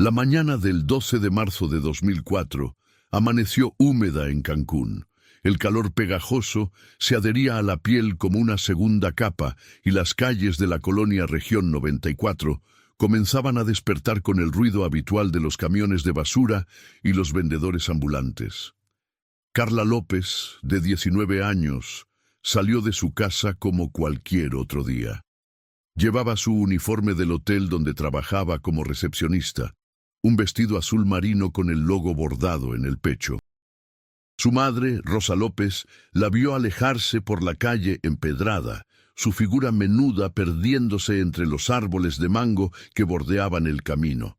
La mañana del 12 de marzo de 2004 amaneció húmeda en Cancún. El calor pegajoso se adhería a la piel como una segunda capa y las calles de la colonia Región 94 comenzaban a despertar con el ruido habitual de los camiones de basura y los vendedores ambulantes. Carla López, de 19 años, salió de su casa como cualquier otro día. Llevaba su uniforme del hotel donde trabajaba como recepcionista, un vestido azul marino con el logo bordado en el pecho. Su madre, Rosa López, la vio alejarse por la calle empedrada, su figura menuda perdiéndose entre los árboles de mango que bordeaban el camino.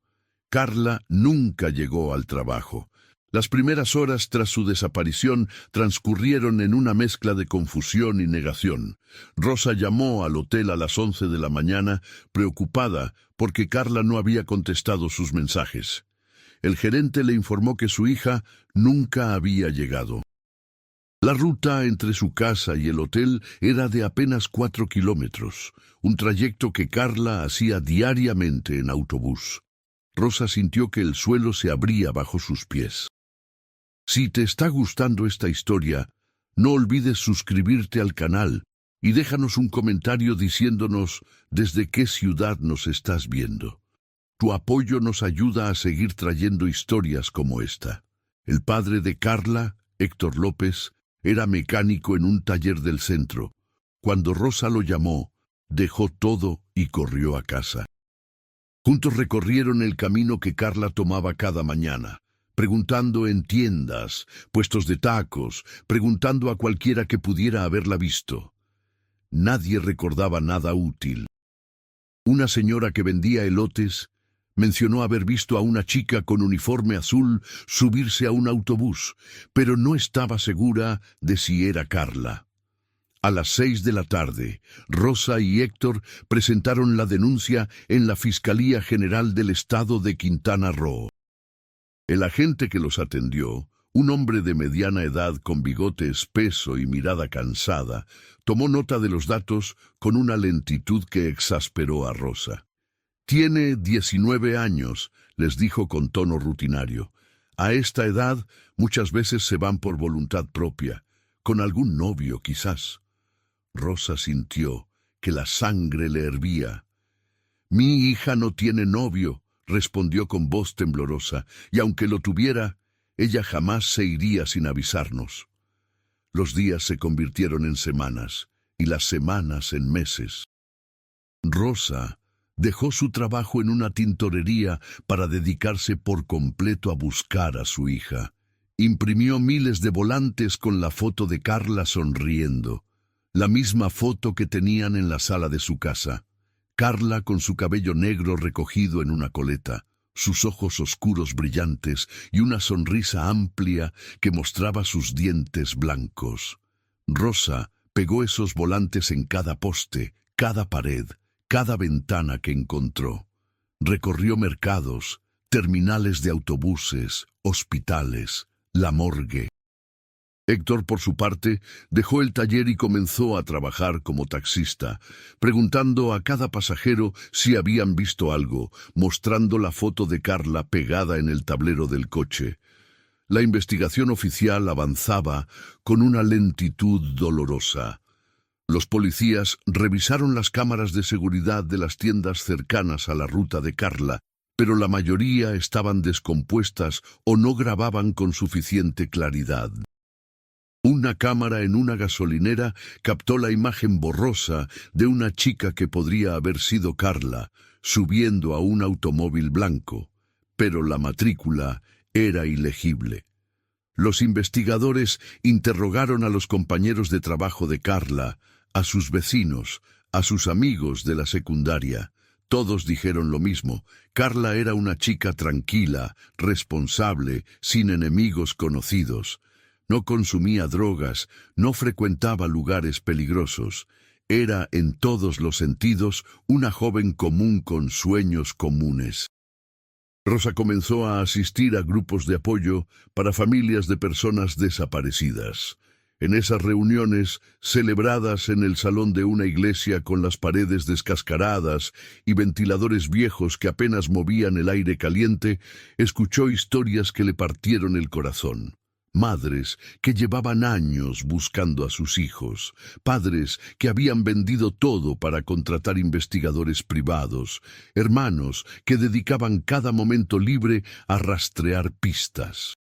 Carla nunca llegó al trabajo. Las primeras horas tras su desaparición transcurrieron en una mezcla de confusión y negación. Rosa llamó al hotel a las 11 de la mañana, preocupada porque Carla no había contestado sus mensajes. El gerente le informó que su hija nunca había llegado. La ruta entre su casa y el hotel era de apenas 4 kilómetros, un trayecto que Carla hacía diariamente en autobús. Rosa sintió que el suelo se abría bajo sus pies. Si te está gustando esta historia, no olvides suscribirte al canal y déjanos un comentario diciéndonos desde qué ciudad nos estás viendo. Tu apoyo nos ayuda a seguir trayendo historias como esta. El padre de Carla, Héctor López, era mecánico en un taller del centro. Cuando Rosa lo llamó, dejó todo y corrió a casa. Juntos recorrieron el camino que Carla tomaba cada mañana, preguntando en tiendas, puestos de tacos, preguntando a cualquiera que pudiera haberla visto. Nadie recordaba nada útil. Una señora que vendía elotes mencionó haber visto a una chica con uniforme azul subirse a un autobús, pero no estaba segura de si era Carla. A las 6 de la tarde, Rosa y Héctor presentaron la denuncia en la Fiscalía General del Estado de Quintana Roo. El agente que los atendió, un hombre de mediana edad con bigote espeso y mirada cansada, tomó nota de los datos con una lentitud que exasperó a Rosa. Tiene 19 años, les dijo con tono rutinario. A esta edad muchas veces se van por voluntad propia, con algún novio quizás. Rosa sintió que la sangre le hervía. Mi hija no tiene novio, respondió con voz temblorosa, y aunque lo tuviera, ella jamás se iría sin avisarnos. Los días se convirtieron en semanas, y las semanas en meses. Rosa dejó su trabajo en una tintorería para dedicarse por completo a buscar a su hija. Imprimió miles de volantes con la foto de Carla sonriendo, la misma foto que tenían en la sala de su casa. Carla con su cabello negro recogido en una coleta, sus ojos oscuros brillantes y una sonrisa amplia que mostraba sus dientes blancos. Rosa pegó esos volantes en cada poste, cada pared, cada ventana que encontró. Recorrió mercados, terminales de autobuses, hospitales, la morgue. Héctor, por su parte, dejó el taller y comenzó a trabajar como taxista, preguntando a cada pasajero si habían visto algo, mostrando la foto de Carla pegada en el tablero del coche. La investigación oficial avanzaba con una lentitud dolorosa. Los policías revisaron las cámaras de seguridad de las tiendas cercanas a la ruta de Carla, pero la mayoría estaban descompuestas o no grababan con suficiente claridad. Una cámara en una gasolinera captó la imagen borrosa de una chica que podría haber sido Carla, subiendo a un automóvil blanco, pero la matrícula era ilegible. Los investigadores interrogaron a los compañeros de trabajo de Carla, a sus vecinos, a sus amigos de la secundaria. Todos dijeron lo mismo. Carla era una chica tranquila, responsable, sin enemigos conocidos. No consumía drogas, no frecuentaba lugares peligrosos. Era, en todos los sentidos, una joven común con sueños comunes. Rosa comenzó a asistir a grupos de apoyo para familias de personas desaparecidas. En esas reuniones, celebradas en el salón de una iglesia con las paredes descascaradas y ventiladores viejos que apenas movían el aire caliente, escuchó historias que le partieron el corazón. Madres que llevaban años buscando a sus hijos, padres que habían vendido todo para contratar investigadores privados, hermanos que dedicaban cada momento libre a rastrear pistas.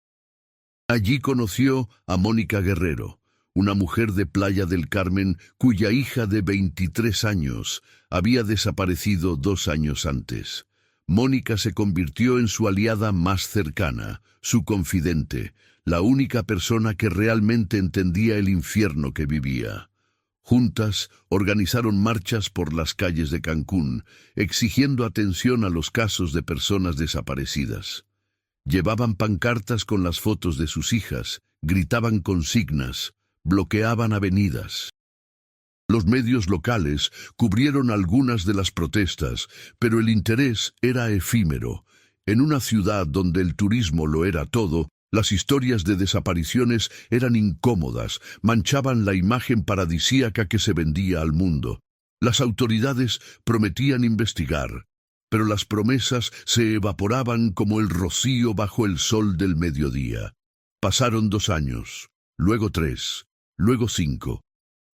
Allí conoció a Mónica Guerrero, una mujer de Playa del Carmen cuya hija de 23 años había desaparecido 2 años antes. Mónica se convirtió en su aliada más cercana, su confidente, la única persona que realmente entendía el infierno que vivía. Juntas organizaron marchas por las calles de Cancún, exigiendo atención a los casos de personas desaparecidas. Llevaban pancartas con las fotos de sus hijas, gritaban consignas, bloqueaban avenidas. Los medios locales cubrieron algunas de las protestas, pero el interés era efímero. En una ciudad donde el turismo lo era todo, las historias de desapariciones eran incómodas, manchaban la imagen paradisíaca que se vendía al mundo. Las autoridades prometían investigar, pero las promesas se evaporaban como el rocío bajo el sol del mediodía. Pasaron 2 años, luego 3, luego 5.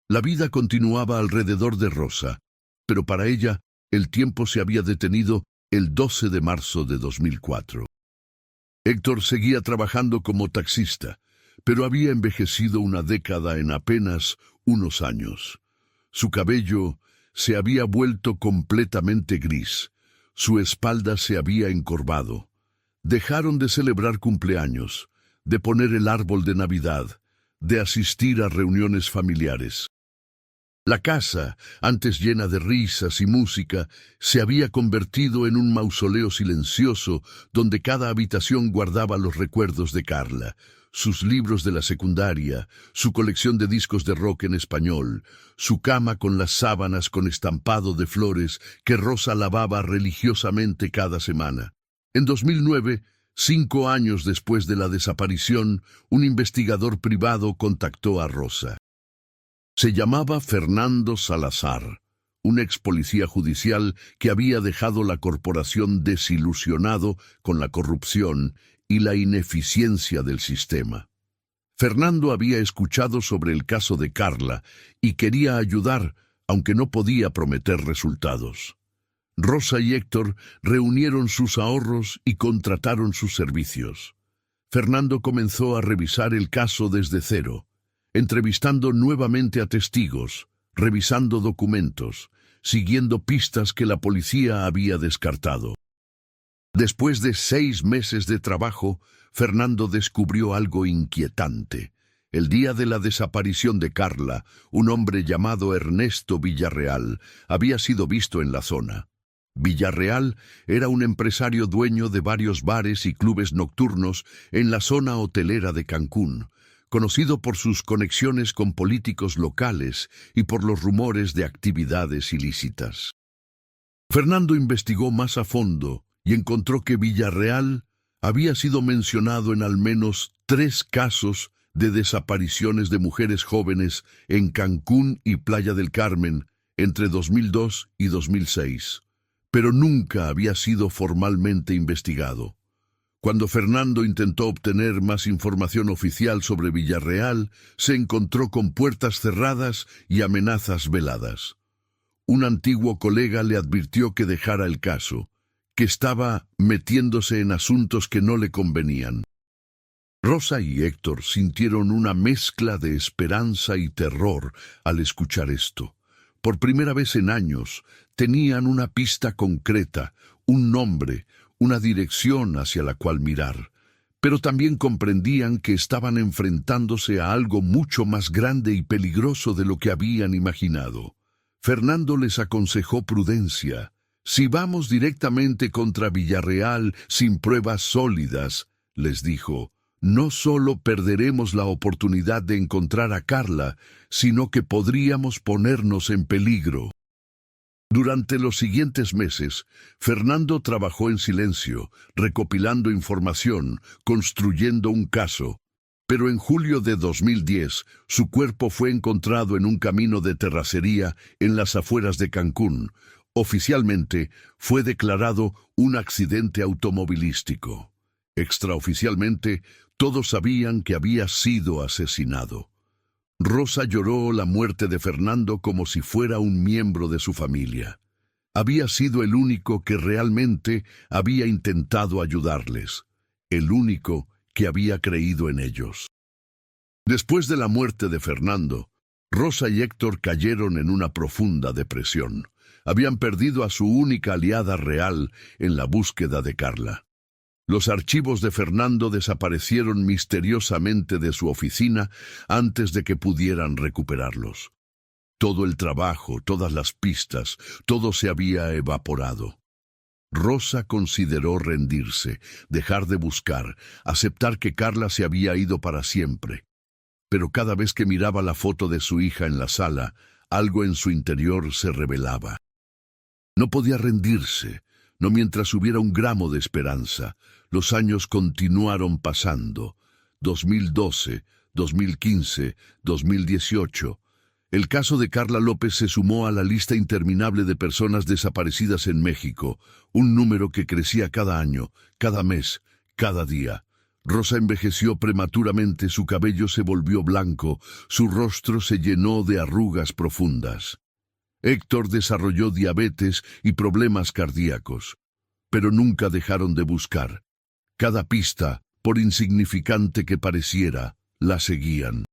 La vida continuaba alrededor de Rosa, pero para ella el tiempo se había detenido el 12 de marzo de 2004. Héctor seguía trabajando como taxista, pero había envejecido una década en apenas unos años. Su cabello se había vuelto completamente gris, su espalda se había encorvado. Dejaron de celebrar cumpleaños, de poner el árbol de Navidad, de asistir a reuniones familiares. La casa, antes llena de risas y música, se había convertido en un mausoleo silencioso donde cada habitación guardaba los recuerdos de Carla, sus libros de la secundaria, su colección de discos de rock en español, su cama con las sábanas con estampado de flores que Rosa lavaba religiosamente cada semana. En 2009, 5 años después de la desaparición, un investigador privado contactó a Rosa. Se llamaba Fernando Salazar, un ex policía judicial que había dejado la corporación desilusionado con la corrupción y la ineficiencia del sistema. Fernando había escuchado sobre el caso de Carla y quería ayudar, aunque no podía prometer resultados. Rosa y Héctor reunieron sus ahorros y contrataron sus servicios. Fernando comenzó a revisar el caso desde cero, entrevistando nuevamente a testigos, revisando documentos, siguiendo pistas que la policía había descartado. Después de 6 meses de trabajo, Fernando descubrió algo inquietante. El día de la desaparición de Carla, un hombre llamado Ernesto Villarreal había sido visto en la zona. Villarreal era un empresario dueño de varios bares y clubes nocturnos en la zona hotelera de Cancún, conocido por sus conexiones con políticos locales y por los rumores de actividades ilícitas. Fernando investigó más a fondo y encontró que Villarreal había sido mencionado en al menos 3 casos de desapariciones de mujeres jóvenes en Cancún y Playa del Carmen entre 2002 y 2006, pero nunca había sido formalmente investigado. Cuando Fernando intentó obtener más información oficial sobre Villarreal, se encontró con puertas cerradas y amenazas veladas. Un antiguo colega le advirtió que dejara el caso, que estaba metiéndose en asuntos que no le convenían. Rosa y Héctor sintieron una mezcla de esperanza y terror al escuchar esto. Por primera vez en años, tenían una pista concreta, un nombre, una dirección hacia la cual mirar, pero también comprendían que estaban enfrentándose a algo mucho más grande y peligroso de lo que habían imaginado. Fernando les aconsejó prudencia. Si vamos directamente contra Villarreal sin pruebas sólidas, les dijo, no solo perderemos la oportunidad de encontrar a Carla, sino que podríamos ponernos en peligro. Durante los siguientes meses, Fernando trabajó en silencio, recopilando información, construyendo un caso. Pero en julio de 2010, su cuerpo fue encontrado en un camino de terracería en las afueras de Cancún. Oficialmente, fue declarado un accidente automovilístico. Extraoficialmente, todos sabían que había sido asesinado. Rosa lloró la muerte de Fernando como si fuera un miembro de su familia. Había sido el único que realmente había intentado ayudarles, el único que había creído en ellos. Después de la muerte de Fernando, Rosa y Héctor cayeron en una profunda depresión. Habían perdido a su única aliada real en la búsqueda de Carla. Los archivos de Fernando desaparecieron misteriosamente de su oficina antes de que pudieran recuperarlos. Todo el trabajo, todas las pistas, todo se había evaporado. Rosa consideró rendirse, dejar de buscar, aceptar que Carla se había ido para siempre. Pero cada vez que miraba la foto de su hija en la sala, algo en su interior se revelaba. No podía rendirse, no mientras hubiera un gramo de esperanza. Los años continuaron pasando. 2012, 2015, 2018. El caso de Carla López se sumó a la lista interminable de personas desaparecidas en México, un número que crecía cada año, cada mes, cada día. Rosa envejeció prematuramente, su cabello se volvió blanco, su rostro se llenó de arrugas profundas. Héctor desarrolló diabetes y problemas cardíacos, pero nunca dejaron de buscar. Cada pista, por insignificante que pareciera, la seguían.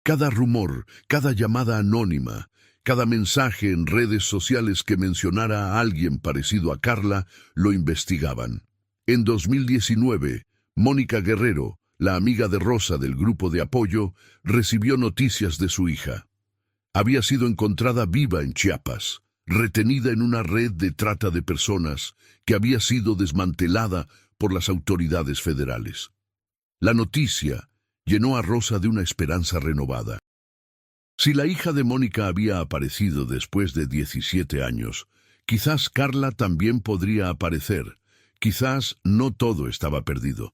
Cada rumor, cada llamada anónima, cada mensaje en redes sociales que mencionara a alguien parecido a Carla, lo investigaban. En 2019, Mónica Guerrero, la amiga de Rosa del grupo de apoyo, recibió noticias de su hija. Había sido encontrada viva en Chiapas, retenida en una red de trata de personas que había sido desmantelada por las autoridades federales. La noticia llenó a Rosa de una esperanza renovada. Si la hija de Mónica había aparecido después de 17 años, quizás Carla también podría aparecer. Quizás no todo estaba perdido.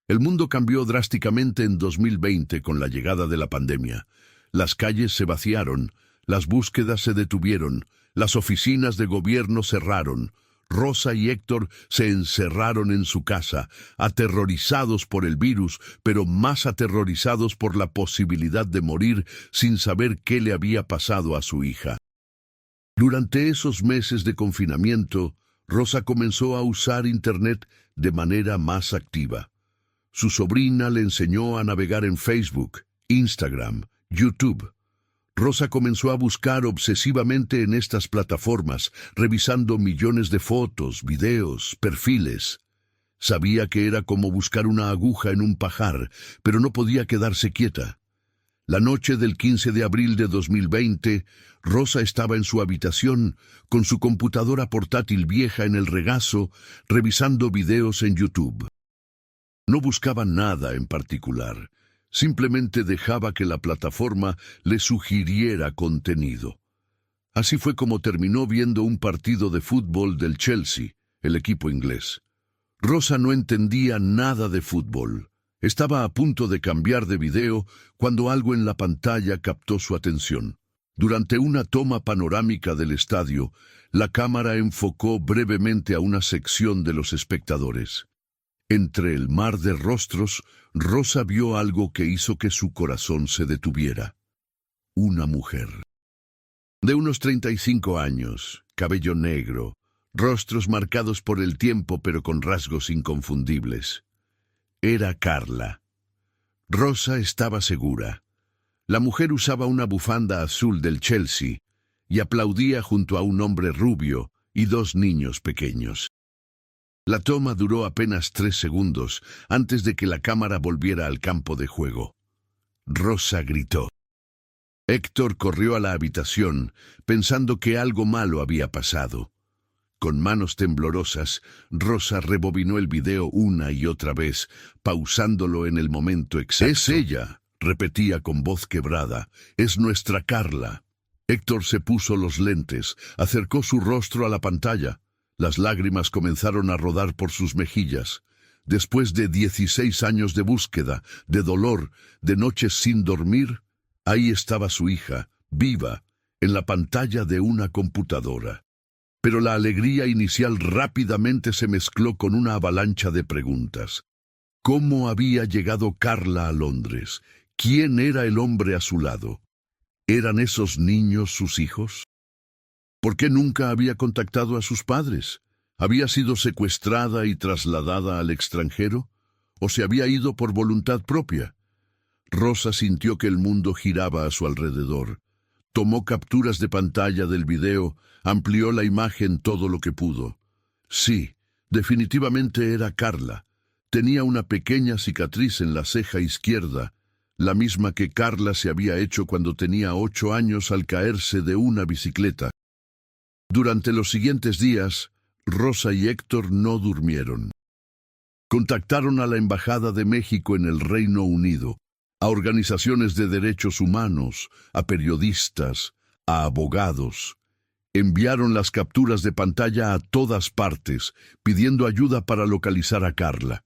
El mundo cambió drásticamente en 2020 con la llegada de la pandemia. Las calles se vaciaron, las búsquedas se detuvieron, las oficinas de gobierno cerraron. Rosa y Héctor se encerraron en su casa, aterrorizados por el virus, pero más aterrorizados por la posibilidad de morir sin saber qué le había pasado a su hija. Durante esos meses de confinamiento, Rosa comenzó a usar Internet de manera más activa. Su sobrina le enseñó a navegar en Facebook, Instagram, YouTube. Rosa comenzó a buscar obsesivamente en estas plataformas, revisando millones de fotos, videos, perfiles. Sabía que era como buscar una aguja en un pajar, pero no podía quedarse quieta. La noche del 15 de abril de 2020, Rosa estaba en su habitación, con su computadora portátil vieja en el regazo, revisando videos en YouTube. No buscaba nada en particular. Simplemente dejaba que la plataforma le sugiriera contenido. Así fue como terminó viendo un partido de fútbol del Chelsea, el equipo inglés. Rosa no entendía nada de fútbol. Estaba a punto de cambiar de video cuando algo en la pantalla captó su atención. Durante una toma panorámica del estadio, la cámara enfocó brevemente a una sección de los espectadores. Entre el mar de rostros, Rosa vio algo que hizo que su corazón se detuviera. Una mujer. De unos 35 años, cabello negro, rostros marcados por el tiempo pero con rasgos inconfundibles. Era Carla. Rosa estaba segura. La mujer usaba una bufanda azul del Chelsea y aplaudía junto a un hombre rubio y 2 niños pequeños. La toma duró apenas 3 segundos antes de que la cámara volviera al campo de juego. Rosa gritó. Héctor corrió a la habitación, pensando que algo malo había pasado. Con manos temblorosas, Rosa rebobinó el video una y otra vez, pausándolo en el momento exacto. «Es ella», repetía con voz quebrada. «Es nuestra Carla». Héctor se puso los lentes, acercó su rostro a la pantalla. Las lágrimas comenzaron a rodar por sus mejillas. Después de 16 años de búsqueda, de dolor, de noches sin dormir, ahí estaba su hija, viva, en la pantalla de una computadora. Pero la alegría inicial rápidamente se mezcló con una avalancha de preguntas. ¿Cómo había llegado Carla a Londres? ¿Quién era el hombre a su lado? ¿Eran esos niños sus hijos? ¿Por qué nunca había contactado a sus padres? ¿Había sido secuestrada y trasladada al extranjero? ¿O se había ido por voluntad propia? Rosa sintió que el mundo giraba a su alrededor. Tomó capturas de pantalla del video, amplió la imagen todo lo que pudo. Sí, definitivamente era Carla. Tenía una pequeña cicatriz en la ceja izquierda, la misma que Carla se había hecho cuando tenía 8 años al caerse de una bicicleta. Durante los siguientes días, Rosa y Héctor no durmieron. Contactaron a la Embajada de México en el Reino Unido, a organizaciones de derechos humanos, a periodistas, a abogados. Enviaron las capturas de pantalla a todas partes, pidiendo ayuda para localizar a Carla.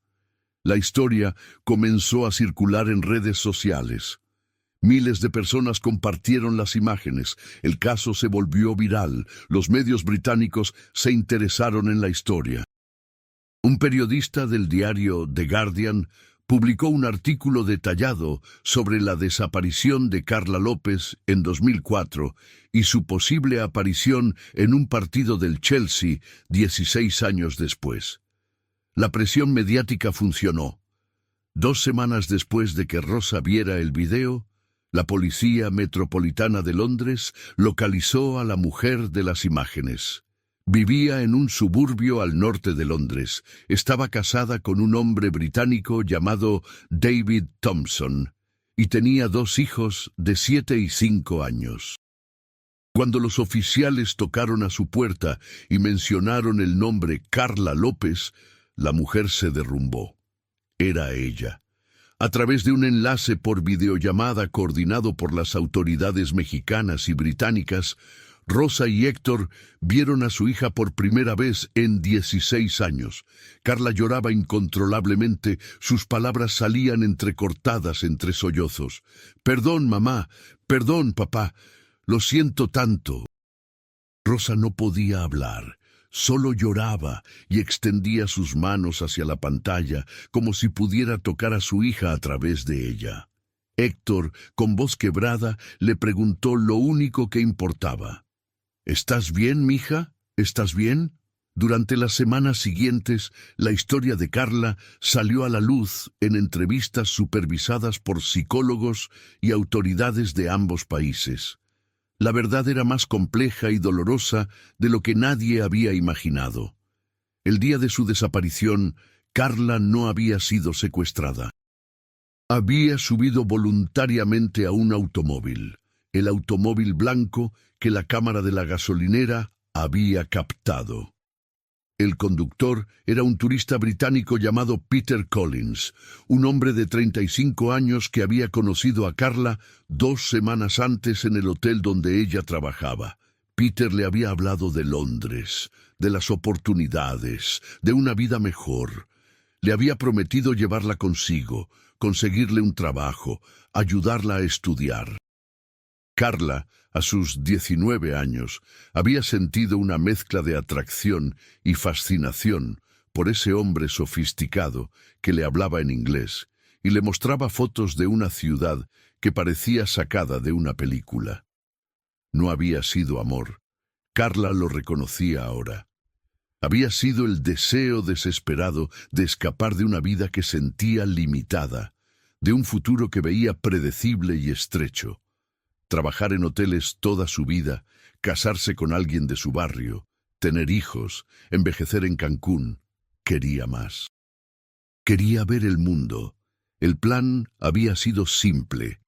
La historia comenzó a circular en redes sociales. Miles de personas compartieron las imágenes. El caso se volvió viral. Los medios británicos se interesaron en la historia. Un periodista del diario The Guardian publicó un artículo detallado sobre la desaparición de Carla López en 2004 y su posible aparición en un partido del Chelsea 16 años después. La presión mediática funcionó. 2 semanas después de que Rosa viera el video, la Policía Metropolitana de Londres localizó a la mujer de las imágenes. Vivía en un suburbio al norte de Londres. Estaba casada con un hombre británico llamado David Thompson y tenía 2 hijos de 7 y 5 años. Cuando los oficiales tocaron a su puerta y mencionaron el nombre Carla López, la mujer se derrumbó. Era ella. A través de un enlace por videollamada coordinado por las autoridades mexicanas y británicas, Rosa y Héctor vieron a su hija por primera vez en 16 años. Carla lloraba incontrolablemente, sus palabras salían entrecortadas entre sollozos. «Perdón, mamá. Perdón, papá. Lo siento tanto». Rosa no podía hablar. Solo lloraba y extendía sus manos hacia la pantalla como si pudiera tocar a su hija a través de ella. Héctor, con voz quebrada, le preguntó lo único que importaba. «¿Estás bien, mija? ¿Estás bien?» Durante las semanas siguientes, la historia de Carla salió a la luz en entrevistas supervisadas por psicólogos y autoridades de ambos países. La verdad era más compleja y dolorosa de lo que nadie había imaginado. El día de su desaparición, Carla no había sido secuestrada. Había subido voluntariamente a un automóvil, el automóvil blanco que la cámara de la gasolinera había captado. El conductor era un turista británico llamado Peter Collins, un hombre de 35 años que había conocido a Carla 2 semanas antes en el hotel donde ella trabajaba. Peter le había hablado de Londres, de las oportunidades, de una vida mejor. Le había prometido llevarla consigo, conseguirle un trabajo, ayudarla a estudiar. Carla, a sus 19 años, había sentido una mezcla de atracción y fascinación por ese hombre sofisticado que le hablaba en inglés y le mostraba fotos de una ciudad que parecía sacada de una película. No había sido amor. Carla lo reconocía ahora. Había sido el deseo desesperado de escapar de una vida que sentía limitada, de un futuro que veía predecible y estrecho. Trabajar en hoteles toda su vida, casarse con alguien de su barrio, tener hijos, envejecer en Cancún. Quería más. Quería ver el mundo. El plan había sido simple.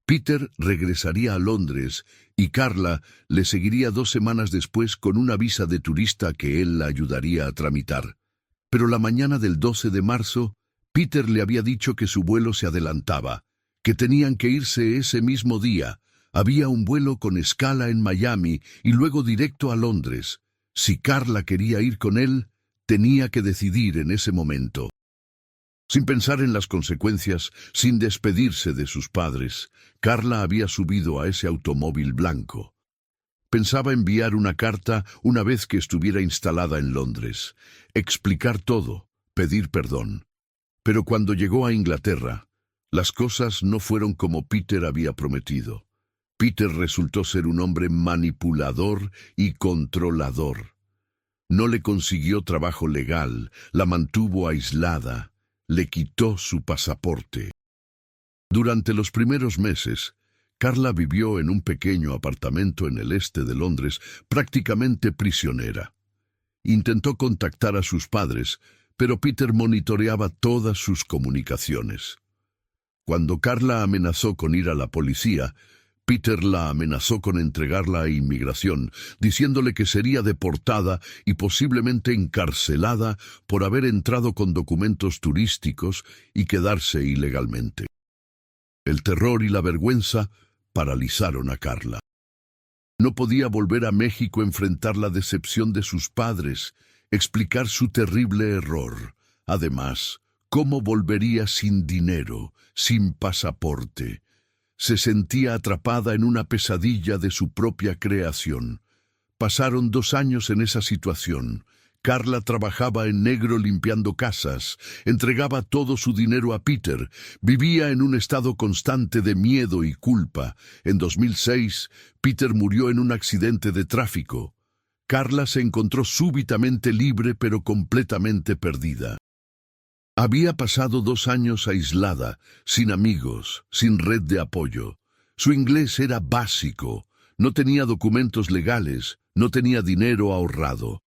Peter regresaría a Londres y Carla le seguiría 2 semanas después con una visa de turista que él la ayudaría a tramitar. Pero la mañana del 12 de marzo, Peter le había dicho que su vuelo se adelantaba, que tenían que irse ese mismo día. Había un vuelo con escala en Miami y luego directo a Londres. Si Carla quería ir con él, tenía que decidir en ese momento. Sin pensar en las consecuencias, sin despedirse de sus padres, Carla había subido a ese automóvil blanco. Pensaba enviar una carta una vez que estuviera instalada en Londres, explicar todo, pedir perdón. Pero cuando llegó a Inglaterra, las cosas no fueron como Peter había prometido. Peter resultó ser un hombre manipulador y controlador. No le consiguió trabajo legal, la mantuvo aislada, le quitó su pasaporte. Durante los primeros meses, Carla vivió en un pequeño apartamento en el este de Londres, prácticamente prisionera. Intentó contactar a sus padres, pero Peter monitoreaba todas sus comunicaciones. Cuando Carla amenazó con ir a la policía, Peter la amenazó con entregarla a inmigración, diciéndole que sería deportada y posiblemente encarcelada por haber entrado con documentos turísticos y quedarse ilegalmente. El terror y la vergüenza paralizaron a Carla. No podía volver a México a enfrentar la decepción de sus padres, explicar su terrible error. Además, ¿cómo volvería sin dinero, sin pasaporte? Se sentía atrapada en una pesadilla de su propia creación. Pasaron 2 años en esa situación. Carla trabajaba en negro limpiando casas, entregaba todo su dinero a Peter, vivía en un estado constante de miedo y culpa. En 2006, Peter murió en un accidente de tráfico. Carla se encontró súbitamente libre pero completamente perdida. Había pasado 2 años aislada, sin amigos, sin red de apoyo. Su inglés era básico, no tenía documentos legales, no tenía dinero ahorrado.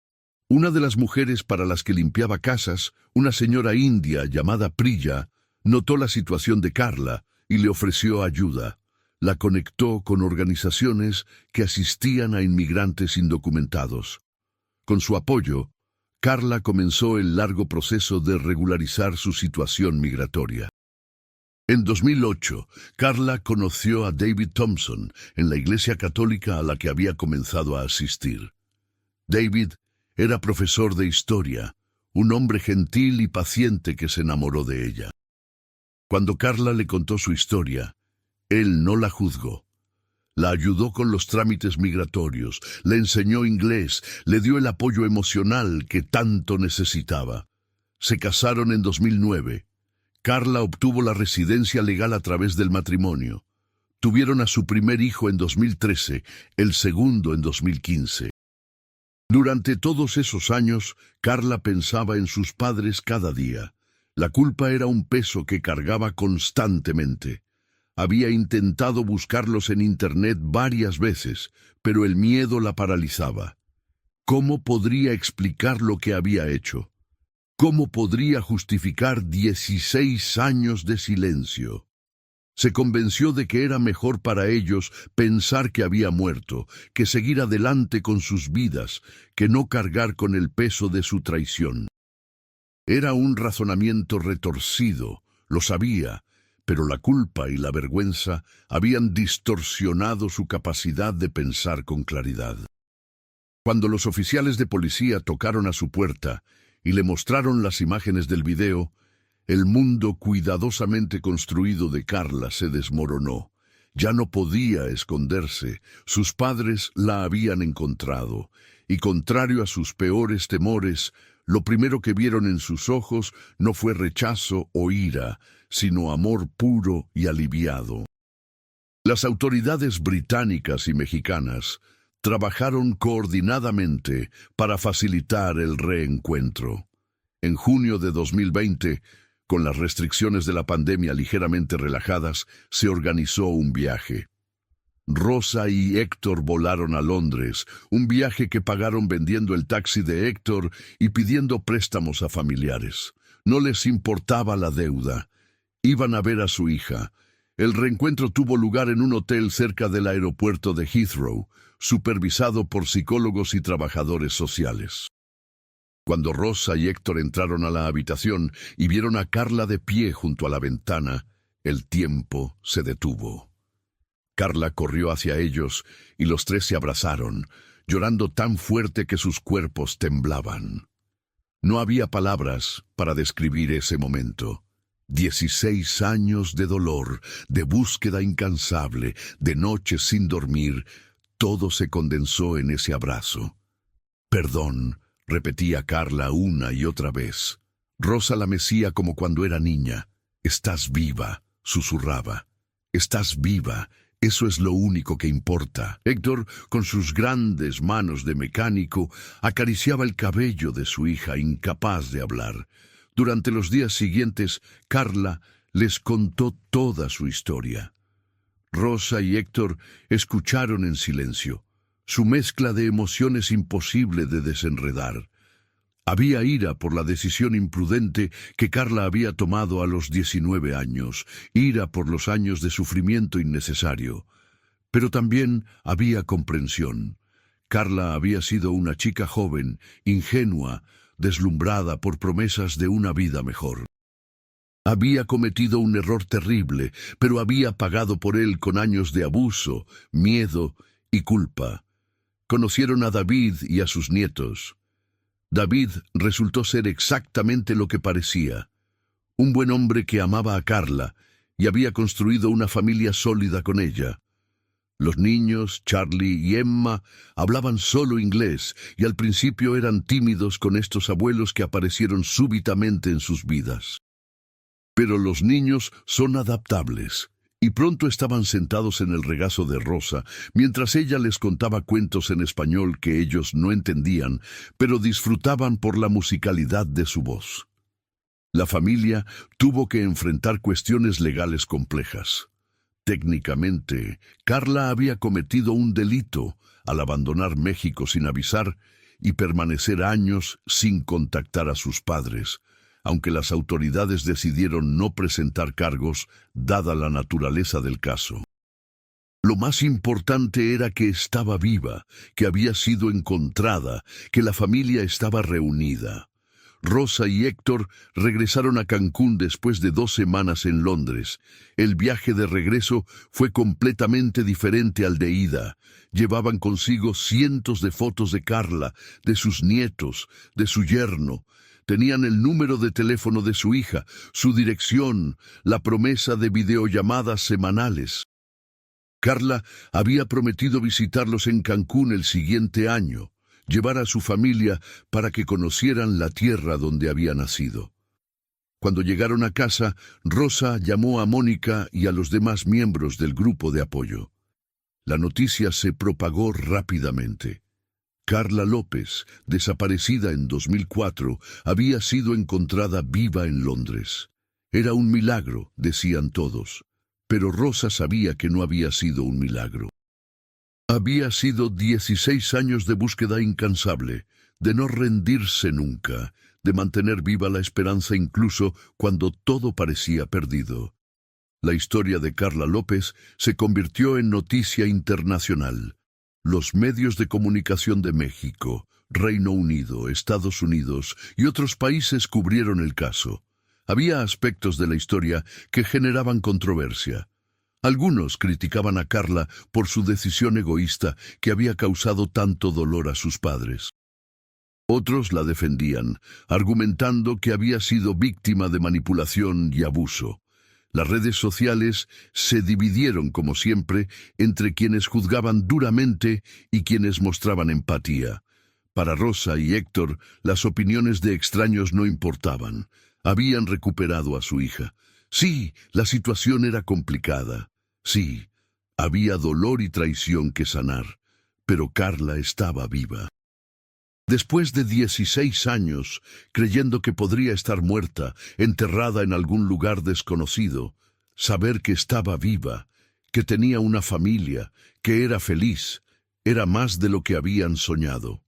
Una de las mujeres para las que limpiaba casas, una señora india llamada Priya, notó la situación de Carla y le ofreció ayuda. La conectó con organizaciones que asistían a inmigrantes indocumentados. Con su apoyo, Carla comenzó el largo proceso de regularizar su situación migratoria. En 2008, Carla conoció a David Thompson en la iglesia católica a la que había comenzado a asistir. David era profesor de historia, un hombre gentil y paciente que se enamoró de ella. Cuando Carla le contó su historia, él no la juzgó. La ayudó con los trámites migratorios, le enseñó inglés, le dio el apoyo emocional que tanto necesitaba. Se casaron en 2009. Carla obtuvo la residencia legal a través del matrimonio. Tuvieron a su primer hijo en 2013, el segundo en 2015. Durante todos esos años, Carla pensaba en sus padres cada día. La culpa era un peso que cargaba constantemente. Había intentado buscarlos en Internet varias veces, pero el miedo la paralizaba. ¿Cómo podría explicar lo que había hecho? ¿Cómo podría justificar 16 años de silencio? Se convenció de que era mejor para ellos pensar que había muerto, que seguir adelante con sus vidas, que no cargar con el peso de su traición. Era un razonamiento retorcido, lo sabía, pero la culpa y la vergüenza habían distorsionado su capacidad de pensar con claridad. Cuando los oficiales de policía tocaron a su puerta y le mostraron las imágenes del video, el mundo cuidadosamente construido de Carla se desmoronó. Ya no podía esconderse, sus padres la habían encontrado, y contrario a sus peores temores, lo primero que vieron en sus ojos no fue rechazo o ira, sino amor puro y aliviado. Las autoridades británicas y mexicanas trabajaron coordinadamente para facilitar el reencuentro. En junio de 2020, con las restricciones de la pandemia ligeramente relajadas, se organizó un viaje. Rosa y Héctor volaron a Londres, un viaje que pagaron vendiendo el taxi de Héctor y pidiendo préstamos a familiares. No les importaba la deuda. Iban a ver a su hija. El reencuentro tuvo lugar en un hotel cerca del aeropuerto de Heathrow, supervisado por psicólogos y trabajadores sociales. Cuando Rosa y Héctor entraron a la habitación y vieron a Carla de pie junto a la ventana, el tiempo se detuvo. Carla corrió hacia ellos y los tres se abrazaron, llorando tan fuerte que sus cuerpos temblaban. No había palabras para describir ese momento. 16 años de dolor, de búsqueda incansable, de noches sin dormir, todo se condensó en ese abrazo. Perdón, repetía Carla una y otra vez. Rosa la mecía como cuando era niña. Estás viva, susurraba. Estás viva, eso es lo único que importa. Héctor, con sus grandes manos de mecánico, acariciaba el cabello de su hija, incapaz de hablar. Durante los días siguientes, Carla les contó toda su historia. Rosa y Héctor escucharon en silencio. Su mezcla de emociones imposible de desenredar. Había ira por la decisión imprudente que Carla había tomado a los 19 años, ira por los años de sufrimiento innecesario. Pero también había comprensión. Carla había sido una chica joven, ingenua, deslumbrada por promesas de una vida mejor. Había cometido un error terrible, pero había pagado por él con años de abuso, miedo y culpa. Conocieron a David y a sus nietos. David resultó ser exactamente lo que parecía. Un buen hombre que amaba a Carla y había construido una familia sólida con ella. Los niños, Charlie y Emma, hablaban solo inglés y al principio eran tímidos con estos abuelos que aparecieron súbitamente en sus vidas. Pero los niños son adaptables, y pronto estaban sentados en el regazo de Rosa, mientras ella les contaba cuentos en español que ellos no entendían, pero disfrutaban por la musicalidad de su voz. La familia tuvo que enfrentar cuestiones legales complejas. Técnicamente, Carla había cometido un delito al abandonar México sin avisar y permanecer años sin contactar a sus padres, aunque las autoridades decidieron no presentar cargos, dada la naturaleza del caso. Lo más importante era que estaba viva, que había sido encontrada, que la familia estaba reunida. Rosa y Héctor regresaron a Cancún después de 2 semanas en Londres. El viaje de regreso fue completamente diferente al de ida. Llevaban consigo cientos de fotos de Carla, de sus nietos, de su yerno. Tenían el número de teléfono de su hija, su dirección, la promesa de videollamadas semanales. Carla había prometido visitarlos en Cancún el siguiente año, llevar a su familia para que conocieran la tierra donde había nacido. Cuando llegaron a casa, Rosa llamó a Mónica y a los demás miembros del grupo de apoyo. La noticia se propagó rápidamente. Carla López, desaparecida en 2004, había sido encontrada viva en Londres. Era un milagro, decían todos, pero Rosa sabía que no había sido un milagro. Había sido 16 años de búsqueda incansable, de no rendirse nunca, de mantener viva la esperanza incluso cuando todo parecía perdido. La historia de Carla López se convirtió en noticia internacional. Los medios de comunicación de México, Reino Unido, Estados Unidos y otros países cubrieron el caso. Había aspectos de la historia que generaban controversia. Algunos criticaban a Carla por su decisión egoísta que había causado tanto dolor a sus padres. Otros la defendían, argumentando que había sido víctima de manipulación y abuso. Las redes sociales se dividieron, como siempre, entre quienes juzgaban duramente y quienes mostraban empatía. Para Rosa y Héctor, las opiniones de extraños no importaban. Habían recuperado a su hija. Sí, la situación era complicada. Sí, había dolor y traición que sanar, pero Carla estaba viva. Después de 16 años, creyendo que podría estar muerta, enterrada en algún lugar desconocido, saber que estaba viva, que tenía una familia, que era feliz, era más de lo que habían soñado.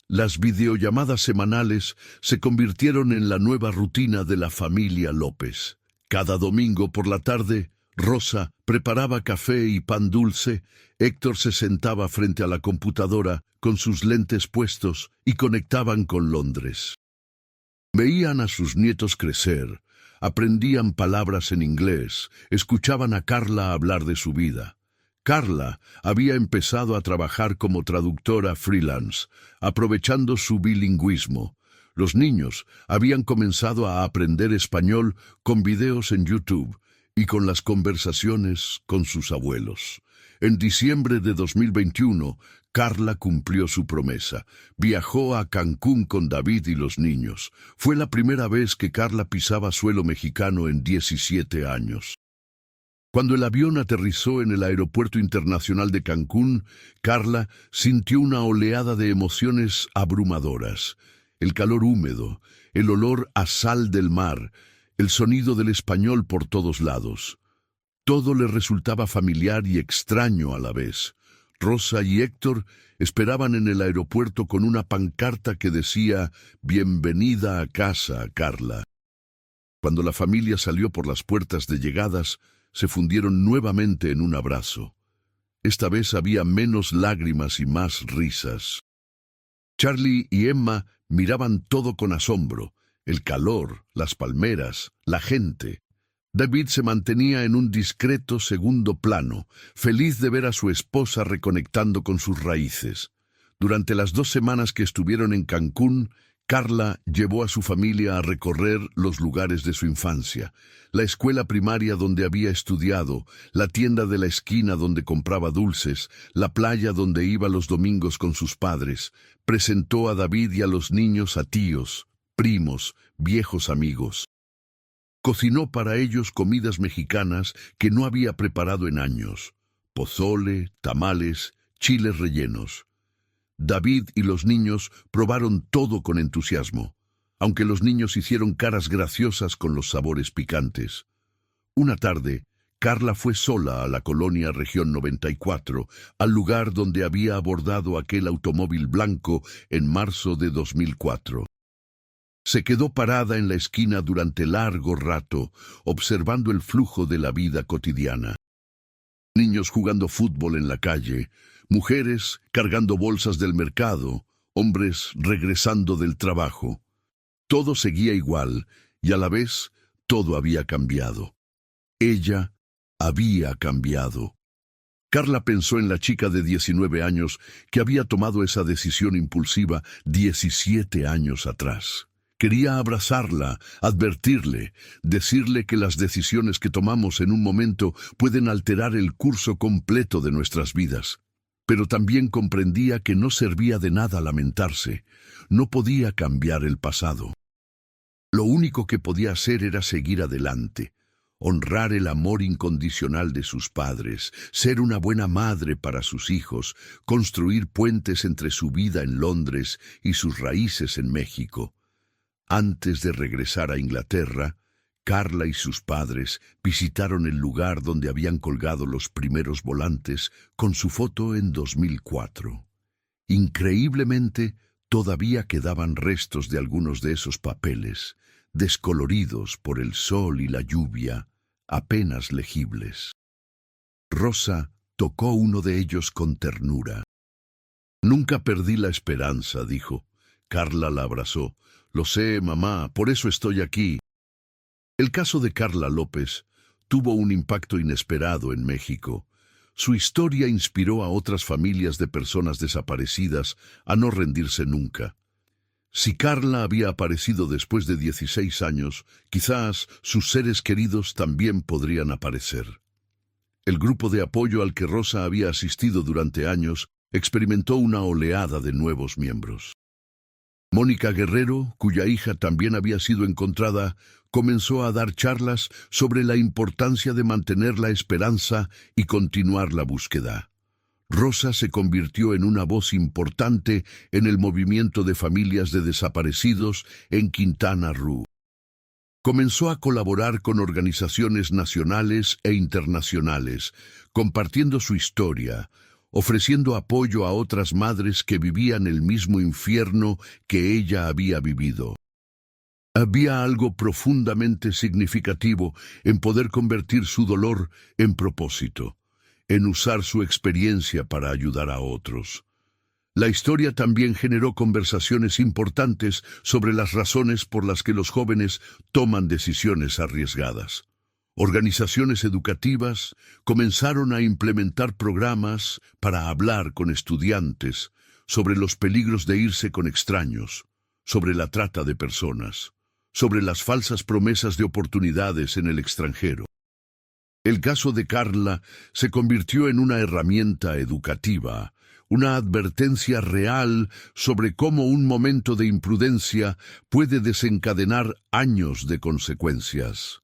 Las videollamadas semanales se convirtieron en la nueva rutina de la familia López. Cada domingo por la tarde, Rosa preparaba café y pan dulce, Héctor se sentaba frente a la computadora con sus lentes puestos y conectaban con Londres. Veían a sus nietos crecer, aprendían palabras en inglés, escuchaban a Carla hablar de su vida. Carla había empezado a trabajar como traductora freelance, aprovechando su bilingüismo. Los niños habían comenzado a aprender español con videos en YouTube y con las conversaciones con sus abuelos. En diciembre de 2021, Carla cumplió su promesa. Viajó a Cancún con David y los niños. Fue la primera vez que Carla pisaba suelo mexicano en 17 años. Cuando el avión aterrizó en el Aeropuerto Internacional de Cancún, Carla sintió una oleada de emociones abrumadoras. El calor húmedo, el olor a sal del mar, el sonido del español por todos lados. Todo le resultaba familiar y extraño a la vez. Rosa y Héctor esperaban en el aeropuerto con una pancarta que decía «Bienvenida a casa, Carla». Cuando la familia salió por las puertas de llegadas, se fundieron nuevamente en un abrazo. Esta vez había menos lágrimas y más risas. Charlie y Emma miraban todo con asombro, el calor, las palmeras, la gente. David se mantenía en un discreto segundo plano, feliz de ver a su esposa reconectando con sus raíces. Durante las 2 semanas que estuvieron en Cancún, Carla llevó a su familia a recorrer los lugares de su infancia, la escuela primaria donde había estudiado, la tienda de la esquina donde compraba dulces, la playa donde iba los domingos con sus padres. Presentó a David y a los niños a tíos, primos, viejos amigos. Cocinó para ellos comidas mexicanas que no había preparado en años: pozole, tamales, chiles rellenos. David y los niños probaron todo con entusiasmo, aunque los niños hicieron caras graciosas con los sabores picantes. Una tarde, Carla fue sola a la colonia Región 94, al lugar donde había abordado aquel automóvil blanco en marzo de 2004. Se quedó parada en la esquina durante largo rato, observando el flujo de la vida cotidiana. Niños jugando fútbol en la calle, mujeres cargando bolsas del mercado, hombres regresando del trabajo. Todo seguía igual, y a la vez todo había cambiado. Ella había cambiado. Carla pensó en la chica de 19 años que había tomado esa decisión impulsiva 17 años atrás. Quería abrazarla, advertirle, decirle que las decisiones que tomamos en un momento pueden alterar el curso completo de nuestras vidas. Pero también comprendía que no servía de nada lamentarse, no podía cambiar el pasado. Lo único que podía hacer era seguir adelante, honrar el amor incondicional de sus padres, ser una buena madre para sus hijos, construir puentes entre su vida en Londres y sus raíces en México. Antes de regresar a Inglaterra, Carla y sus padres visitaron el lugar donde habían colgado los primeros volantes con su foto en 2004. Increíblemente, todavía quedaban restos de algunos de esos papeles, descoloridos por el sol y la lluvia, apenas legibles. Rosa tocó uno de ellos con ternura. «Nunca perdí la esperanza», dijo. Carla la abrazó. «Lo sé, mamá, por eso estoy aquí». El caso de Carla López tuvo un impacto inesperado en México. Su historia inspiró a otras familias de personas desaparecidas a no rendirse nunca. Si Carla había aparecido después de 16 años, quizás sus seres queridos también podrían aparecer. El grupo de apoyo al que Rosa había asistido durante años experimentó una oleada de nuevos miembros. Mónica Guerrero, cuya hija también había sido encontrada, comenzó a dar charlas sobre la importancia de mantener la esperanza y continuar la búsqueda. Rosa se convirtió en una voz importante en el movimiento de familias de desaparecidos en Quintana Roo. Comenzó a colaborar con organizaciones nacionales e internacionales, compartiendo su historia, ofreciendo apoyo a otras madres que vivían el mismo infierno que ella había vivido. Había algo profundamente significativo en poder convertir su dolor en propósito, en usar su experiencia para ayudar a otros. La historia también generó conversaciones importantes sobre las razones por las que los jóvenes toman decisiones arriesgadas. Organizaciones educativas comenzaron a implementar programas para hablar con estudiantes sobre los peligros de irse con extraños, sobre la trata de personas, sobre las falsas promesas de oportunidades en el extranjero. El caso de Carla se convirtió en una herramienta educativa, una advertencia real sobre cómo un momento de imprudencia puede desencadenar años de consecuencias.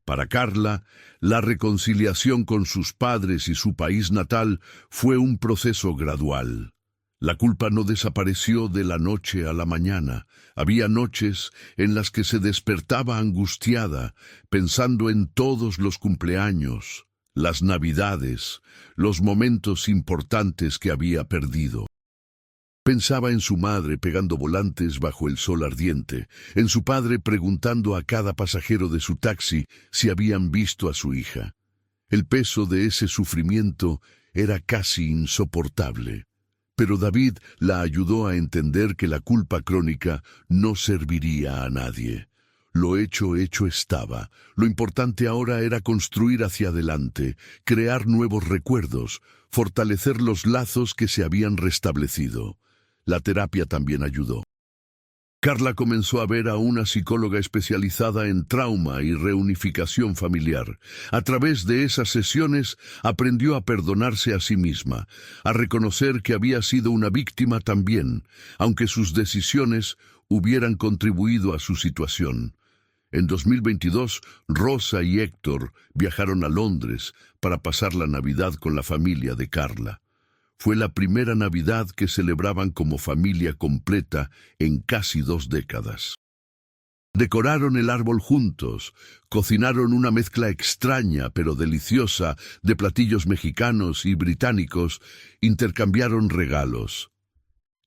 Para Carla, la reconciliación con sus padres y su país natal fue un proceso gradual. La culpa no desapareció de la noche a la mañana. Había noches en las que se despertaba angustiada, pensando en todos los cumpleaños, las navidades, los momentos importantes que había perdido. Pensaba en su madre pegando volantes bajo el sol ardiente, en su padre preguntando a cada pasajero de su taxi si habían visto a su hija. El peso de ese sufrimiento era casi insoportable. Pero David la ayudó a entender que la culpa crónica no serviría a nadie. Lo hecho estaba. Lo importante ahora era construir hacia adelante, crear nuevos recuerdos, fortalecer los lazos que se habían restablecido. La terapia también ayudó. Carla comenzó a ver a una psicóloga especializada en trauma y reunificación familiar. A través de esas sesiones aprendió a perdonarse a sí misma, a reconocer que había sido una víctima también, aunque sus decisiones hubieran contribuido a su situación. En 2022, Rosa y Héctor viajaron a Londres para pasar la Navidad con la familia de Carla. Fue la primera Navidad que celebraban como familia completa en casi 2 décadas. Decoraron el árbol juntos, cocinaron una mezcla extraña pero deliciosa de platillos mexicanos y británicos, intercambiaron regalos.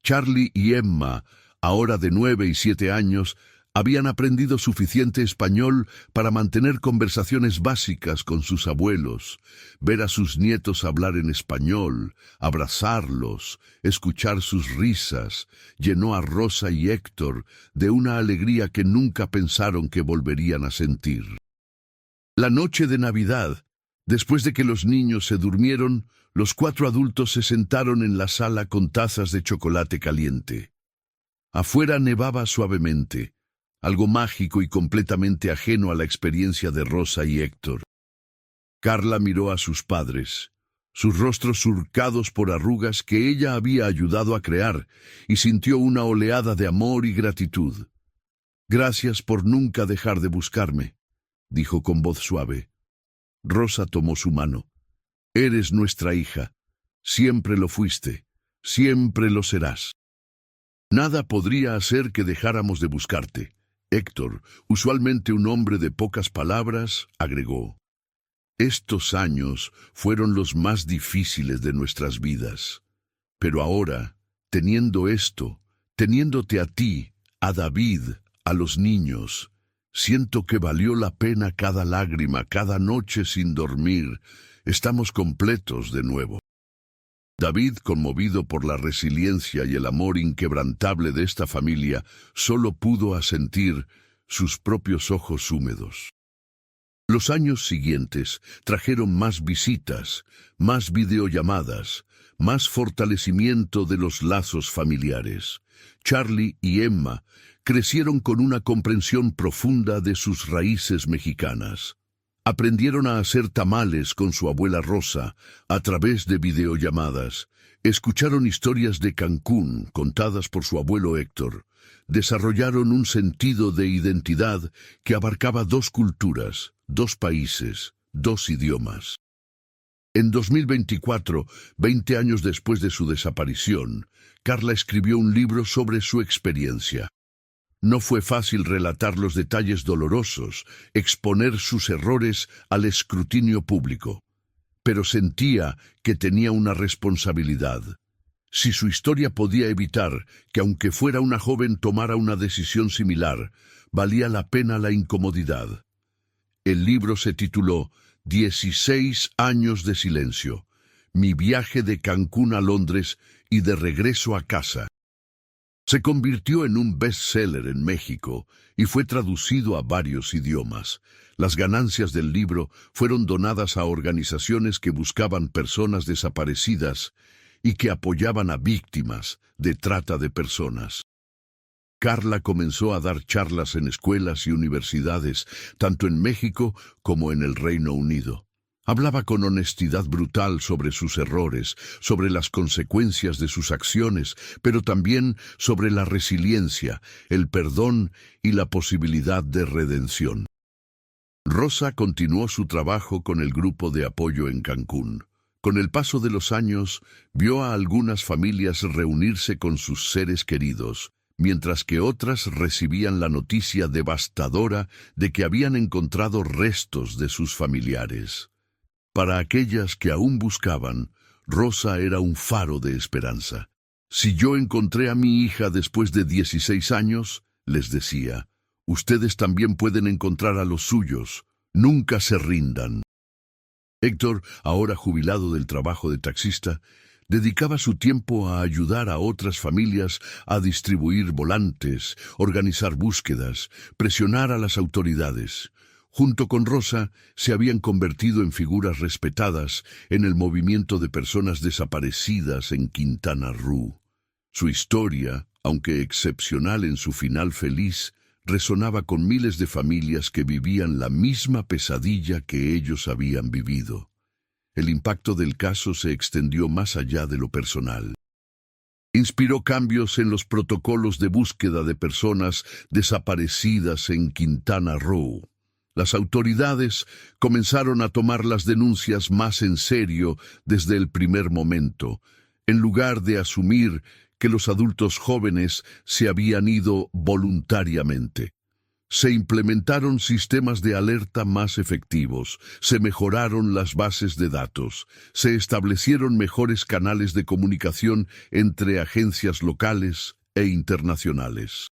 Charlie y Emma, ahora de 9 y 7 años, habían aprendido suficiente español para mantener conversaciones básicas con sus abuelos, ver a sus nietos hablar en español, abrazarlos, escuchar sus risas, llenó a Rosa y Héctor de una alegría que nunca pensaron que volverían a sentir. La noche de Navidad, después de que los niños se durmieron, los 4 adultos se sentaron en la sala con tazas de chocolate caliente. Afuera nevaba suavemente, algo mágico y completamente ajeno a la experiencia de Rosa y Héctor. Carla miró a sus padres, sus rostros surcados por arrugas que ella había ayudado a crear, y sintió una oleada de amor y gratitud. «Gracias por nunca dejar de buscarme», dijo con voz suave. Rosa tomó su mano. «Eres nuestra hija. Siempre lo fuiste. Siempre lo serás. Nada podría hacer que dejáramos de buscarte». Héctor, usualmente un hombre de pocas palabras, agregó: «Estos años fueron los más difíciles de nuestras vidas. Pero ahora, teniendo esto, teniéndote a ti, a David, a los niños, siento que valió la pena cada lágrima, cada noche sin dormir. Estamos completos de nuevo». David, conmovido por la resiliencia y el amor inquebrantable de esta familia, solo pudo asentir, sus propios ojos húmedos. Los años siguientes trajeron más visitas, más videollamadas, más fortalecimiento de los lazos familiares. Charlie y Emma crecieron con una comprensión profunda de sus raíces mexicanas. Aprendieron a hacer tamales con su abuela Rosa a través de videollamadas. Escucharon historias de Cancún contadas por su abuelo Héctor. Desarrollaron un sentido de identidad que abarcaba 2 culturas, 2 países, 2 idiomas. En 2024, 20 años después de su desaparición, Carla escribió un libro sobre su experiencia. No fue fácil relatar los detalles dolorosos, exponer sus errores al escrutinio público, pero sentía que tenía una responsabilidad. Si su historia podía evitar que, aunque fuera una joven, tomara una decisión similar, valía la pena la incomodidad. El libro se tituló 16 años de silencio, mi viaje de Cancún a Londres y de regreso a casa. Se convirtió en un bestseller en México y fue traducido a varios idiomas. Las ganancias del libro fueron donadas a organizaciones que buscaban personas desaparecidas y que apoyaban a víctimas de trata de personas. Carla comenzó a dar charlas en escuelas y universidades, tanto en México como en el Reino Unido. Hablaba con honestidad brutal sobre sus errores, sobre las consecuencias de sus acciones, pero también sobre la resiliencia, el perdón y la posibilidad de redención. Rosa continuó su trabajo con el grupo de apoyo en Cancún. Con el paso de los años, vio a algunas familias reunirse con sus seres queridos, mientras que otras recibían la noticia devastadora de que habían encontrado restos de sus familiares. Para aquellas que aún buscaban, Rosa era un faro de esperanza. Si yo encontré a mi hija después de 16 años, les decía, ustedes también pueden encontrar a los suyos. Nunca se rindan. Héctor, ahora jubilado del trabajo de taxista, dedicaba su tiempo a ayudar a otras familias a distribuir volantes, organizar búsquedas, presionar a las autoridades. Junto con Rosa, se habían convertido en figuras respetadas en el movimiento de personas desaparecidas en Quintana Roo. Su historia, aunque excepcional en su final feliz, resonaba con miles de familias que vivían la misma pesadilla que ellos habían vivido. El impacto del caso se extendió más allá de lo personal. Inspiró cambios en los protocolos de búsqueda de personas desaparecidas en Quintana Roo. Las autoridades comenzaron a tomar las denuncias más en serio desde el primer momento, en lugar de asumir que los adultos jóvenes se habían ido voluntariamente. Se implementaron sistemas de alerta más efectivos, se mejoraron las bases de datos, se establecieron mejores canales de comunicación entre agencias locales e internacionales.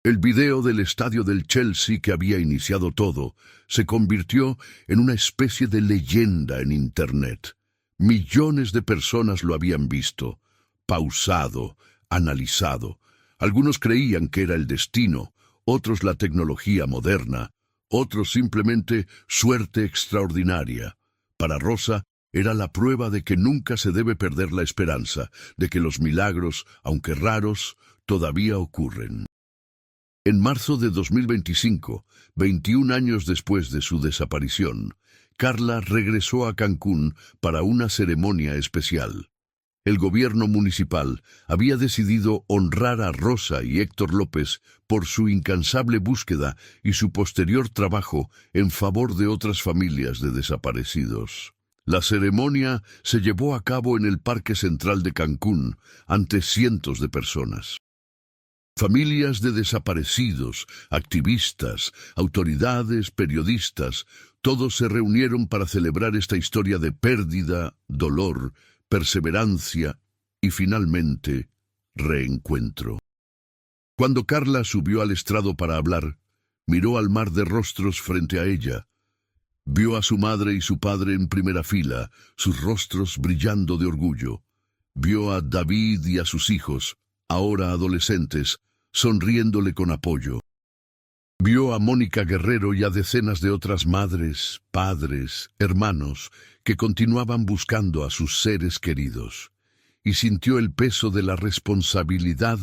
El video del estadio del Chelsea que había iniciado todo se convirtió en una especie de leyenda en Internet. Millones de personas lo habían visto, pausado, analizado. Algunos creían que era el destino, otros la tecnología moderna, otros simplemente suerte extraordinaria. Para Rosa era la prueba de que nunca se debe perder la esperanza, de que los milagros, aunque raros, todavía ocurren. En marzo de 2025, 21 años después de su desaparición, Carla regresó a Cancún para una ceremonia especial. El gobierno municipal había decidido honrar a Rosa y Héctor López por su incansable búsqueda y su posterior trabajo en favor de otras familias de desaparecidos. La ceremonia se llevó a cabo en el Parque Central de Cancún ante cientos de personas. Familias de desaparecidos, activistas, autoridades, periodistas, todos se reunieron para celebrar esta historia de pérdida, dolor, perseverancia y finalmente reencuentro. Cuando Carla subió al estrado para hablar, miró al mar de rostros frente a ella. Vio a su madre y su padre en primera fila, sus rostros brillando de orgullo. Vio a David y a sus hijos, ahora adolescentes, sonriéndole con apoyo. Vio a Mónica Guerrero y a decenas de otras madres, padres, hermanos, que continuaban buscando a sus seres queridos, y sintió el peso de la responsabilidad,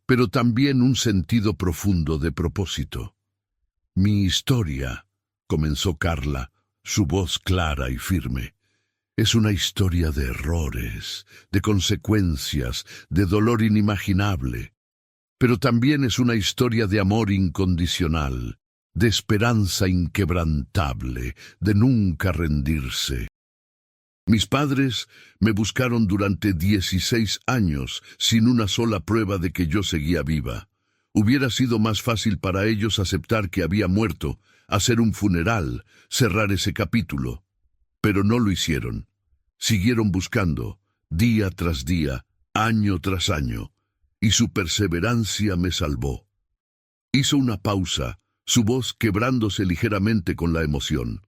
pero también un sentido profundo de propósito. Mi historia, comenzó Carla, su voz clara y firme, es una historia de errores, de consecuencias, de dolor inimaginable, pero también es una historia de amor incondicional, de esperanza inquebrantable, de nunca rendirse. Mis padres me buscaron durante 16 años sin una sola prueba de que yo seguía viva. Hubiera sido más fácil para ellos aceptar que había muerto, hacer un funeral, cerrar ese capítulo. Pero no lo hicieron. Siguieron buscando, día tras día, año tras año, y su perseverancia me salvó. Hizo una pausa, su voz quebrándose ligeramente con la emoción.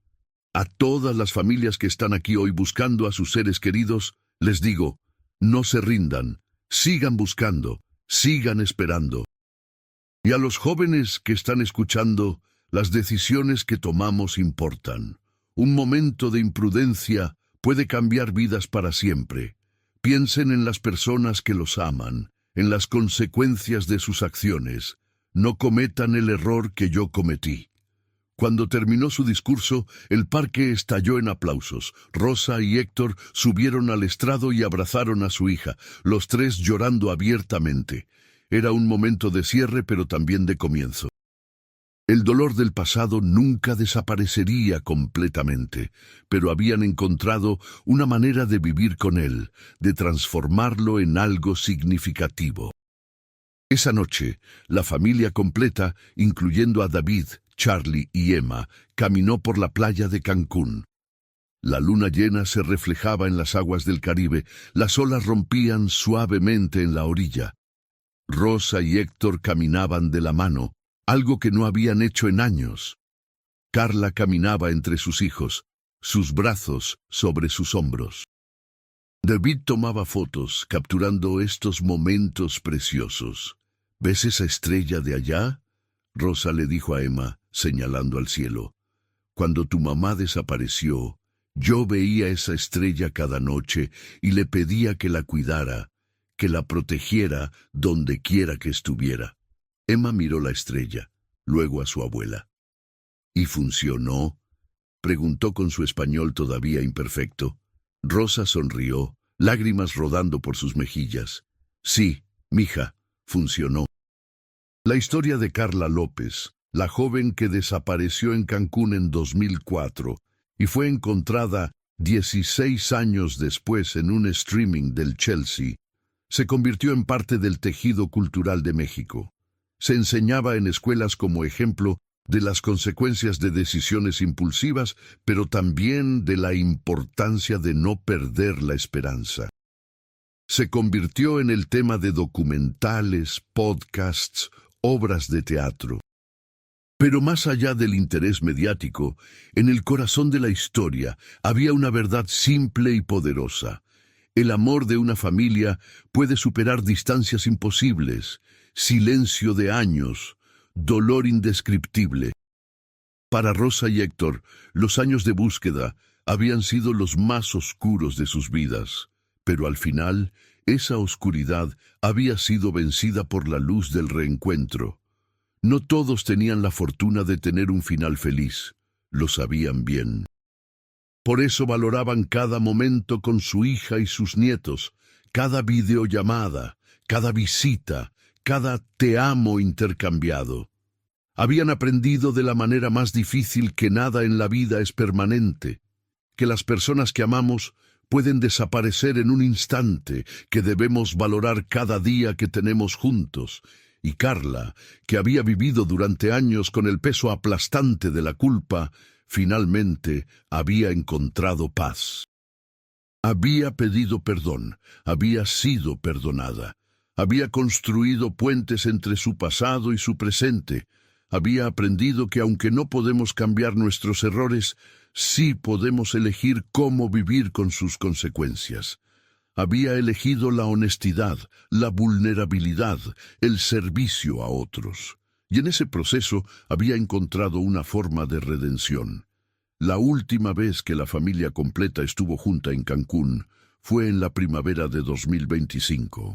A todas las familias que están aquí hoy buscando a sus seres queridos, les digo, no se rindan, sigan buscando, sigan esperando. Y a los jóvenes que están escuchando, las decisiones que tomamos importan. Un momento de imprudencia puede cambiar vidas para siempre. Piensen en las personas que los aman, en las consecuencias de sus acciones. No cometan el error que yo cometí. Cuando terminó su discurso, el parque estalló en aplausos. Rosa y Héctor subieron al estrado y abrazaron a su hija, los tres llorando abiertamente. Era un momento de cierre, pero también de comienzo. El dolor del pasado nunca desaparecería completamente, pero habían encontrado una manera de vivir con él, de transformarlo en algo significativo. Esa noche, la familia completa, incluyendo a David, Charlie y Emma, caminó por la playa de Cancún. La luna llena se reflejaba en las aguas del Caribe, las olas rompían suavemente en la orilla. Rosa y Héctor caminaban de la mano, algo que no habían hecho en años. Carla caminaba entre sus hijos, sus brazos sobre sus hombros. David tomaba fotos, capturando estos momentos preciosos. ¿Ves esa estrella de allá? Rosa le dijo a Emma, señalando al cielo. Cuando tu mamá desapareció, yo veía esa estrella cada noche y le pedía que la cuidara, que la protegiera donde quiera que estuviera. Emma miró la estrella, luego a su abuela. ¿Y funcionó?, preguntó con su español todavía imperfecto. Rosa sonrió, lágrimas rodando por sus mejillas. Sí, mija, funcionó. La historia de Carla López, la joven que desapareció en Cancún en 2004 y fue encontrada 16 años después en un streaming del Chelsea, se convirtió en parte del tejido cultural de México. Se enseñaba en escuelas como ejemplo de las consecuencias de decisiones impulsivas, pero también de la importancia de no perder la esperanza. Se convirtió en el tema de documentales, podcasts, obras de teatro. Pero más allá del interés mediático, en el corazón de la historia había una verdad simple y poderosa. El amor de una familia puede superar distancias imposibles, silencio de años, dolor indescriptible. Para Rosa y Héctor, los años de búsqueda habían sido los más oscuros de sus vidas, pero al final, esa oscuridad había sido vencida por la luz del reencuentro. No todos tenían la fortuna de tener un final feliz, lo sabían bien. Por eso valoraban cada momento con su hija y sus nietos, cada videollamada, cada visita, cada te amo intercambiado. Habían aprendido de la manera más difícil que nada en la vida es permanente, que las personas que amamos pueden desaparecer en un instante, que debemos valorar cada día que tenemos juntos. Y Carla, que había vivido durante años con el peso aplastante de la culpa, finalmente había encontrado paz. Había pedido perdón, había sido perdonada, había construido puentes entre su pasado y su presente, había aprendido que aunque no podemos cambiar nuestros errores, sí podemos elegir cómo vivir con sus consecuencias. Había elegido la honestidad, la vulnerabilidad, el servicio a otros. Y en ese proceso había encontrado una forma de redención. La última vez que la familia completa estuvo junta en Cancún fue en la primavera de 2025.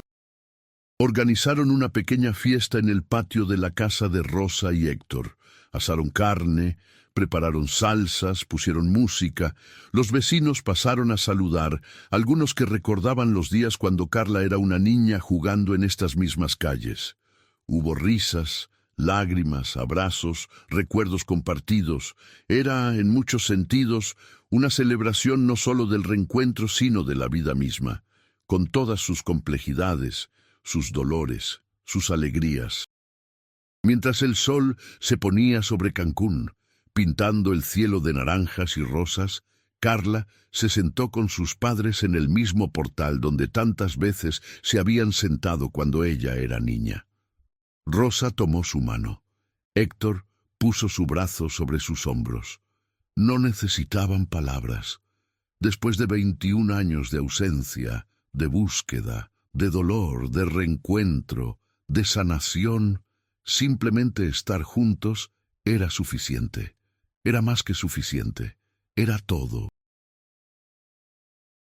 Organizaron una pequeña fiesta en el patio de la casa de Rosa y Héctor. Asaron carne, prepararon salsas, pusieron música. Los vecinos pasaron a saludar, algunos que recordaban los días cuando Carla era una niña jugando en estas mismas calles. Hubo risas, lágrimas, abrazos, recuerdos compartidos. Era, en muchos sentidos, una celebración no solo del reencuentro, sino de la vida misma, con todas sus complejidades, sus dolores, sus alegrías. Mientras el sol se ponía sobre Cancún, pintando el cielo de naranjas y rosas, Carla se sentó con sus padres en el mismo portal donde tantas veces se habían sentado cuando ella era niña. Rosa tomó su mano. Héctor puso su brazo sobre sus hombros. No necesitaban palabras. Después de 21 años de ausencia, de búsqueda, de dolor, de reencuentro, de sanación, simplemente estar juntos era suficiente. Era más que suficiente. Era todo.